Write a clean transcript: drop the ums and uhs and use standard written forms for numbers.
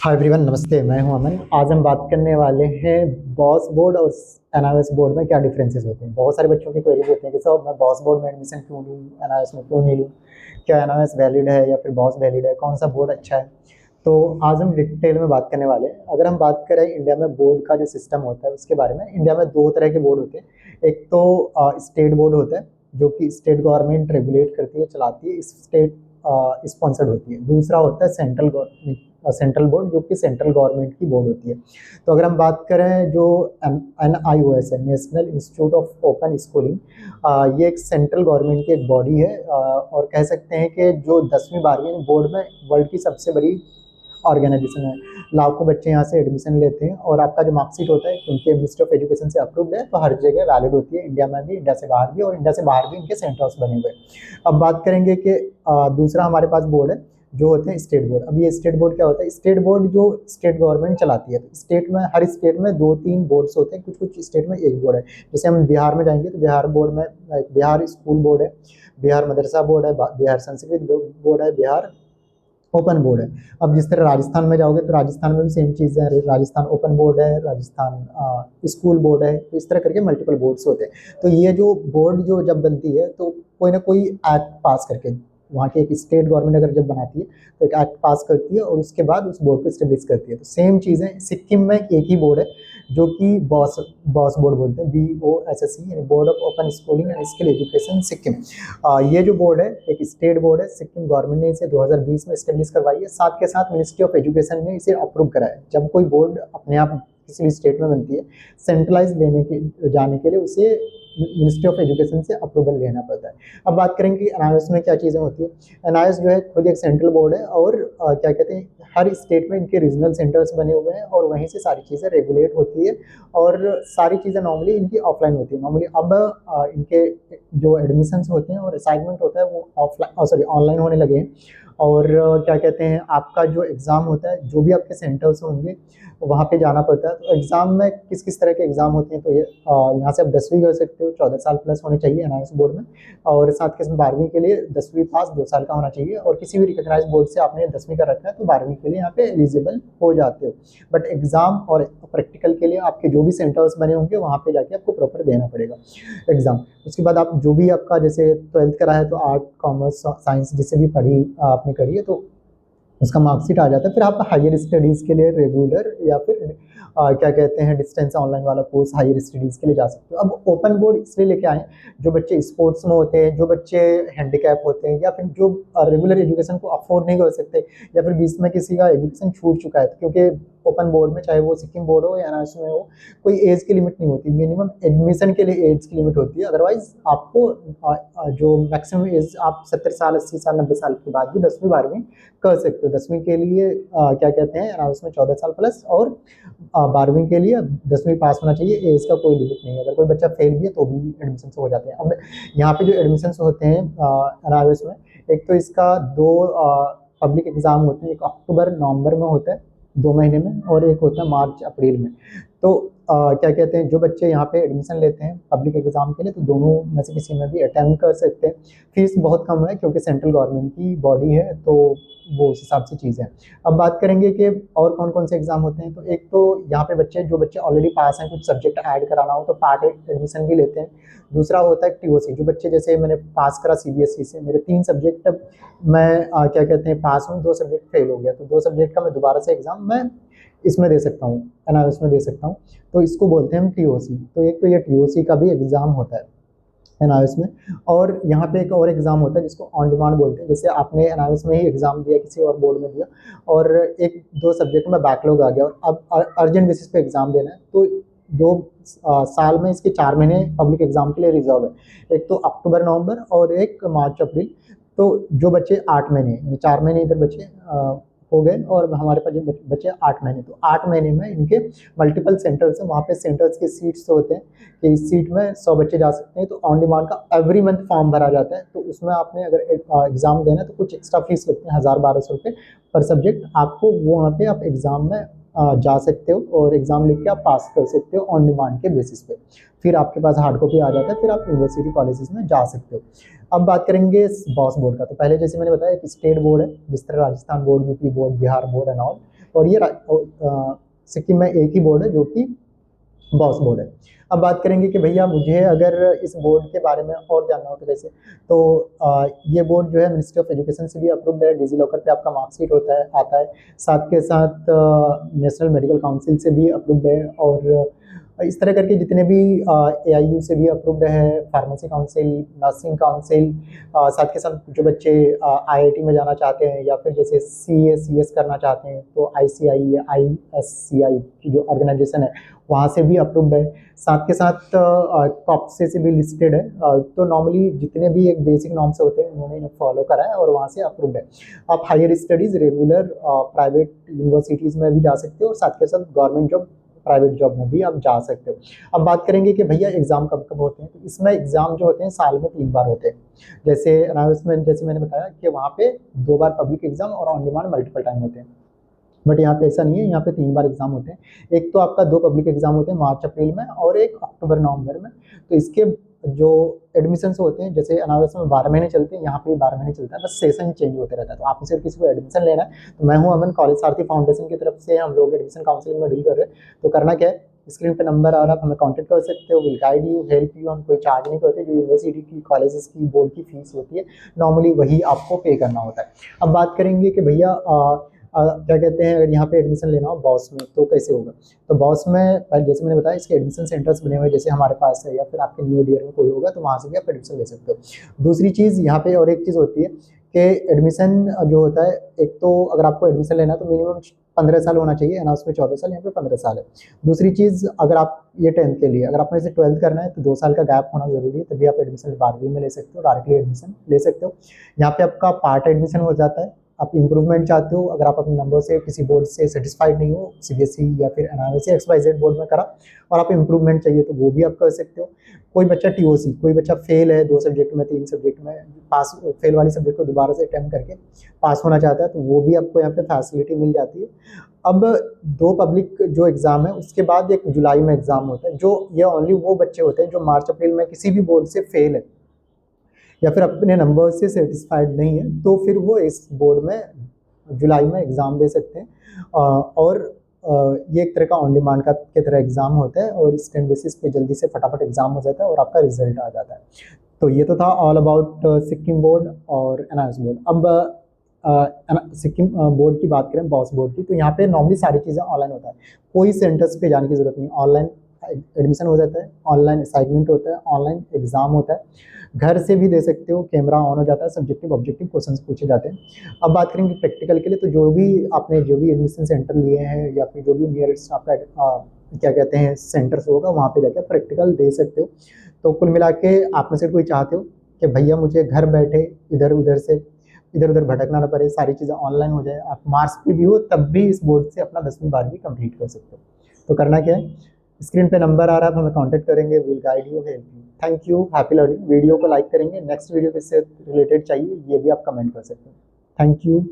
Hi everyone, नमस्ते। मैं हूं अमन। आज हम बात करने वाले हैं बॉस बोर्ड और एनआईएस बोर्ड में क्या डिफरेंसेस होते हैं। बहुत सारे बच्चों की क्वेरीज होते हैं कि सर मैं बॉस बोर्ड में एडमिशन क्यों लूँ, एनआईएस में क्यों नहीं लूँ, क्या एनआईएस वैलिड है या फिर बॉस वैलिड है, कौन सा बोर्ड अच्छा है। तो आज हम डिटेल में बात करने वाले हैं। अगर हम बात करें इंडिया में बोर्ड का जो सिस्टम होता है उसके बारे में, इंडिया में दो तरह के बोर्ड होते हैं। एक तो स्टेट बोर्ड होता है जो कि स्टेट गवर्नमेंट रेगुलेट करती है, चलाती है, स्टेट स्पॉन्सर्ड होती है। दूसरा होता है सेंट्रल बोर्ड जो कि सेंट्रल गवर्नमेंट की बोर्ड होती है। तो अगर हम बात करें जो NIOS है, national institute of open schooling, ये एक सेंट्रल गवर्नमेंट की एक बॉडी है, और कह सकते हैं कि जो 10वीं 12वीं बोर्ड में वर्ल्ड की सबसे बड़ी ऑर्गेनाइजेशन है। लाखों बच्चे यहाँ से एडमिशन लेते हैं और आपका जो मार्कशीट होता है क्योंकि मिनिस्ट्री ऑफ एजुकेशन से अप्रूव्ड है तो हर जगह वैलिड होती है, इंडिया में भी, इंडिया से बाहर भी, और इंडिया से बाहर भी इनके सेंटर्स बने हुए हैं। अब बात करेंगे कि दूसरा हमारे पास बोर्ड है जो होते हैं स्टेट बोर्ड। अब ये स्टेट बोर्ड क्या होता है? स्टेट बोर्ड जो स्टेट गवर्नमेंट चलाती है। तो स्टेट में, हर स्टेट में 2-3 बोर्ड्स होते हैं, कुछ कुछ स्टेट में एक बोर्ड है। जैसे हम बिहार में जाएंगे तो बिहार बोर्ड में बिहार स्कूल बोर्ड है, बिहार मदरसा बोर्ड है, बिहार संस्कृत बोर्ड है, बिहार ओपन बोर्ड है। अब जिस तरह राजस्थान में जाओगे तो राजस्थान में भी सेम चीज़ है, राजस्थान ओपन बोर्ड है, राजस्थान स्कूल बोर्ड है। तो इस तरह करके मल्टीपल बोर्ड्स होते हैं। तो ये जो बोर्ड जो जब बनती है तो कोई ना कोई एक्ट पास करके, वहाँ की एक स्टेट गवर्नमेंट अगर जब बनाती है तो एक एक्ट पास करती है और उसके बाद उस बोर्ड को स्टेब्लिश करती है। तो सेम चीज़ें सिक्किम में एक ही बोर्ड है जो कि बॉस बोर्ड बोलते हैं, BOSSE, यानी board of open schooling and skill education Sikkim. ये जो बोर्ड है एक स्टेट बोर्ड है। सिक्किम गवर्नमेंट ने इसे 2020 में स्टेब्लिश करवाई है। साथ के साथ मिनिस्ट्री ऑफ एजुकेशन ने इसे अप्रूव करा है। जब कोई बोर्ड अपने आप किसी भी स्टेट में बनती है, सेंट्रलाइज जाने के लिए उसे मिनिस्ट्री ऑफ एजुकेशन से अप्रूवल लेना पड़ता है। अब बात करेंगे कि एनआईएस में क्या चीज़ें होती है। एनआईएस जो है खुद एक सेंट्रल बोर्ड है और क्या कहते हैं, हर स्टेट में इनके रीजनल सेंटर्स बने हुए हैं और वहीं से सारी चीज़ें रेगुलेट होती है और सारी चीज़ें नॉर्मली इनकी ऑफलाइन होती है। नॉर्मली अब इनके जो एडमिशन्स होते हैं और असाइनमेंट होता है वो ऑनलाइन होने लगे हैं। और क्या कहते हैं, आपका जो एग्ज़ाम होता है, जो भी आपके सेंटर्स होंगे वहाँ पे जाना पड़ता है। तो एग्ज़ाम में किस किस तरह के एग्ज़ाम होते हैं, तो ये यहाँ से आप 10वीं कर सकते हो, 14 साल प्लस होने चाहिए एनआईएस बोर्ड में। और साथ के साथ 12वीं के लिए 10वीं पास 2 साल का होना चाहिए, और किसी भी रिकग्नाइज बोर्ड से आपने 10वीं का रखा है तो 12वीं के लिए यहाँ पे एलिजिबल हो जाते हो। बट एग्ज़ाम और प्रैक्टिकल के लिए आपके जो भी सेंटर्स बने होंगे वहाँ पे जाके आपको प्रॉपर देना पड़ेगा एग्ज़ाम। उसके बाद आप जो भी आपका, जैसे 12th करा है तो आर्ट, कॉमर्स, साइंस जिससे भी पढ़ी आपने करी है तो उसका मार्कशीट आ जाता है। फिर आप हायर स्टडीज़ के लिए रेगुलर या फिर क्या कहते हैं, डिस्टेंस ऑनलाइन वाला कोर्स हायर स्टडीज़ के लिए जा सकते हो। अब ओपन बोर्ड इसलिए लेके आए जो बच्चे स्पोर्ट्स में होते हैं, जो बच्चे हैंडीकैप होते हैं, या फिर जो रेगुलर एजुकेशन को अफोर्ड नहीं कर सकते, या फिर बीच में किसी का एजुकेशन छूट चुका है। क्योंकि ओपन बोर्ड में, चाहे वो सिक्किम बोर्ड हो या एनआईएस में हो, कोई एज की लिमिट नहीं होती। मिनिमम एडमिशन के लिए एज की लिमिट होती है। अदरवाइज आपको जो मैक्सिमम एज, आप 70 साल, 80 साल, 90 साल के बाद भी 10वीं 12वीं कर सकते हो। 10वीं के लिए क्या कहते हैं, एनआईएस में 14 साल प्लस, और 12वीं के लिए 10वीं पास होना चाहिए। एज का कोई लिमिट नहीं है। अगर कोई बच्चा फेल भी है तो भी एडमिशन हो जाते हैं। अब यहाँ पे जो एडमिशन होते हैं एनआईएस में, एक तो इसका 2 पब्लिक एग्जाम होते हैं। एक अक्टूबर नवंबर में होता है 2 महीने में, और एक होता है मार्च अप्रैल में। तो क्या कहते हैं, जो बच्चे यहाँ पे एडमिशन लेते हैं पब्लिक एग्जाम के लिए तो दोनों में से किसी में भी अटेम्प्ट कर सकते हैं। फीस बहुत कम है क्योंकि सेंट्रल गवर्नमेंट की बॉडी है, तो वो उस हिसाब से चीज़ है। अब बात करेंगे कि और कौन कौन से एग्जाम होते हैं। तो एक तो यहाँ पे जो बच्चे ऑलरेडी पास हैं, कुछ सब्जेक्ट ऐड कराना हो तो पार्ट एडमिशन भी लेते हैं। दूसरा होता है टीओसी, जो बच्चे, जैसे मैंने पास करा सीबीएसई से, मेरे 3 सब्जेक्ट मैं क्या कहते हैं पास हूँ, 2 सब्जेक्ट फेल हो गया, तो 2 सब्जेक्ट का मैं दोबारा से एग्जाम मैं इसमें दे सकता हूँ, एनआईएस में दे सकता हूँ। तो इसको बोलते हैं हम टीओसी। तो एक तो ये टीओसी का भी एग्जाम होता है एनआईएस में। और यहाँ पे एक और एग्जाम होता है जिसको ऑन डिमांड बोलते हैं। जैसे आपने एनआईएस में ही एग्जाम दिया, किसी और बोर्ड में दिया, और 1-2 सब्जेक्ट में बैकलॉग आ गया और अब अर्जेंट बेसिस पे एग्जाम देना है, तो 2 साल में इसके 4 महीने पब्लिक एग्जाम के लिए रिजर्व है। एक तो अक्टूबर नवंबर और एक मार्च अप्रैल। तो जो बच्चे 8 महीने, 4 महीने इधर बच्चे हो गए, और हमारे पास जो बच्चे 8 महीने, तो 8 महीने में इनके मल्टीपल सेंटर्स हैं। वहाँ पे सेंटर्स के सीट्स होते हैं कि इस सीट में 100 बच्चे जा सकते हैं। तो ऑन डिमांड का एवरी मंथ फॉर्म भरा जाता है। तो उसमें आपने अगर एग्जाम देना है तो कुछ एक्स्ट्रा फीस लगते हैं, 1000-1200 रुपये पर सब्जेक्ट। आपको वो वहाँ पे आप एग्जाम में जा सकते हो और एग्जाम लिख के आप पास कर सकते हो ऑन डिमांड के बेसिस पे। फिर आपके पास हार्ड कॉपी आ जाता है, फिर आप यूनिवर्सिटी कॉलेजेस में जा सकते हो। अब बात करेंगे बॉस बोर्ड का। तो पहले जैसे मैंने बताया एक स्टेट बोर्ड है, जिस तरह Rajasthan board, UP board, Bihar board and all. और ये सिक्किम में एक ही बोर्ड है जो कि बॉस बोर्ड है। अब बात करेंगे कि भैया मुझे अगर इस बोर्ड के बारे में और जानना हो तो कैसे, तो ये बोर्ड जो है मिनिस्ट्री ऑफ एजुकेशन से भी अप्रूव्ड है, डिजी लॉकर पे आपका मार्कशीट होता है आता है, साथ के साथ नेशनल मेडिकल काउंसिल से भी अप्रूव्ड है, और इस तरह करके जितने भी AIU से भी अप्रूव्ड है, फार्मेसी काउंसिल, नर्सिंग काउंसिल, साथ के साथ जो बच्चे IIT में जाना चाहते हैं या फिर जैसे CS करना चाहते हैं तो ICI या ISCI की जो ऑर्गेनाइजेशन है वहाँ से भी अप्रूव्ड है, साथ के साथ कॉप्से से भी लिस्टेड है। तो नॉर्मली जितने भी एक बेसिक नॉर्म्स होते हैं उन्होंने इन्हें फॉलो करा है और वहाँ से अप्रूव्ड है। आप higher studies regular private universities में भी जा सकते हो और साथ के साथ गवर्नमेंट जॉब, प्राइवेट जॉब में भी आप जा सकते हो। अब बात करेंगे कि भैया एग्ज़ाम कब कब होते हैं, तो इसमें एग्ज़ाम जो होते हैं साल में 3 बार होते हैं। जैसे अनाउंसमेंट, जैसे मैंने बताया कि वहाँ पे 2 बार पब्लिक एग्ज़ाम और ऑन डिमांड मल्टीपल टाइम होते हैं, बट यहाँ पे ऐसा नहीं है, यहाँ पे 3 बार एग्जाम होते हैं। एक तो आपका 2 पब्लिक एग्जाम होते हैं मार्च अप्रैल में और एक अक्टूबर नवंबर में। तो इसके जो एडमिशन्स होते हैं, जैसे अनावस में 12 महीने चलते हैं, यहाँ पे 12 महीने चलता है, बस सेशन चेंज होते रहता है। तो आपको सिर्फ किसी को एडमिशन लेना है, तो मैं हूँ अमन, कॉलेज सारथी फाउंडेशन की तरफ से हम लोग एडमिशन काउंसलिंग में डील कर रहे हैं। तो करना क्या है, स्क्रीन पे नंबर आ रहा है, आप हमें कॉन्टेक्ट कर सकते हो, will guide you, help you. हम कोई चार्ज नहीं करते, जो यूनिवर्सिटी की, कॉलेजेस की, बोर्ड की फीस होती है नॉर्मली वही आपको पे करना होता है। अब बात करेंगे कि भैया क्या कहते हैं, अगर यहाँ पे एडमिशन लेना हो बॉस में तो कैसे होगा। तो बॉस में जैसे मैंने बताया इसके एडमिशन सेंटर्स बने हुए हैं, जैसे हमारे पास है या फिर आपके न्यू ईयर में कोई होगा तो वहाँ से भी आप एडमिशन ले सकते हो। दूसरी चीज़ यहाँ पे और एक चीज़ होती है कि एडमिशन जो होता है, एक तो अगर आपको एडमिशन लेना है तो मिनिमम 15 साल होना चाहिए, अनाउंस में 14 साल, यहाँ पे 15 साल है। दूसरी चीज़, अगर आप ये 10th के लिए, अगर आपने इसे 12th करना है तो 2 साल का गैप होना जरूरी है, तभी आप एडमिशन 12वीं में ले सकते हो, डायरेक्टली एडमिशन ले सकते हो। यहाँ पे आपका पार्ट एडमिशन हो जाता है। आप इंप्रूवमेंट चाहते हो, अगर आप अपने नंबर से किसी बोर्ड से सेटिस्फाइड नहीं हो, CBSE या फिर NISE XYZ बोर्ड में करा और आप इंप्रूवमेंट चाहिए तो वो भी आप कर सकते हो। कोई बच्चा TOC, कोई बच्चा फेल है 2 सब्जेक्ट में, 3 सब्जेक्ट में, पास फेल वाली सब्जेक्ट को दोबारा से अटेम्प्ट करके पास होना चाहता है तो वो भी आपको यहाँ पे फैसिलिटी मिल जाती है। अब 2 पब्लिक जो एग्ज़ाम है उसके बाद एक जुलाई में एग्ज़ाम होता है, जो ये ओनली वो बच्चे होते हैं जो मार्च अप्रैल में किसी भी बोर्ड से फेल है या फिर अपने नंबर से सेटिस्फाइड नहीं है, तो फिर वो इस बोर्ड में जुलाई में एग्ज़ाम दे सकते हैं। और ये एक तरह का ऑन डिमांड का की तरह एग्ज़ाम होता है और इंस्टेंट बेसिस पे जल्दी से फटाफट एग्ज़ाम हो जाता है और आपका रिजल्ट आ जाता है। तो ये तो था ऑल अबाउट सिक्किम बोर्ड और NIS बोर्ड। अब सिक्किम बोर्ड की बात करें, बॉस बोर्ड की, तो यहाँ पे नॉर्मली सारी चीज़ें ऑनलाइन होता है, कोई सेंटर्स पे जाने की ज़रूरत नहीं, ऑनलाइन एडमिशन हो जाता है, ऑनलाइन असाइनमेंट होता है, ऑनलाइन एग्ज़ाम होता है, घर से भी दे सकते हो, कैमरा ऑन हो जाता है, सब्जेक्टिव ऑब्जेक्टिव क्वेश्चंस पूछे जाते हैं। अब बात करेंगे प्रैक्टिकल के लिए, तो जो भी आपने जो भी एडमिशन सेंटर लिए हैं या फिर जो भी नियरेस्ट आपका क्या कहते हैं सेंटर्स होगा वहाँ पे जाकर प्रैक्टिकल दे सकते हो। तो कुल मिला के आप में से कोई चाहते हो कि भैया मुझे घर बैठे इधर उधर भटकना ना पड़े, सारी चीज़ें ऑनलाइन हो जाए, आप मार्क्स पे भी हो तब भी इस बोर्ड से अपना 10वीं 12वीं कंप्लीट कर सकते हो। तो करना क्या है, स्क्रीन पे नंबर आ रहा है, आप हमें कांटेक्ट करेंगे, will guide you, help you. Thank you, happy learning. Video को लाइक करेंगे, नेक्स्ट वीडियो किससे रिलेटेड चाहिए ये भी आप कमेंट कर सकते हैं। Thank you.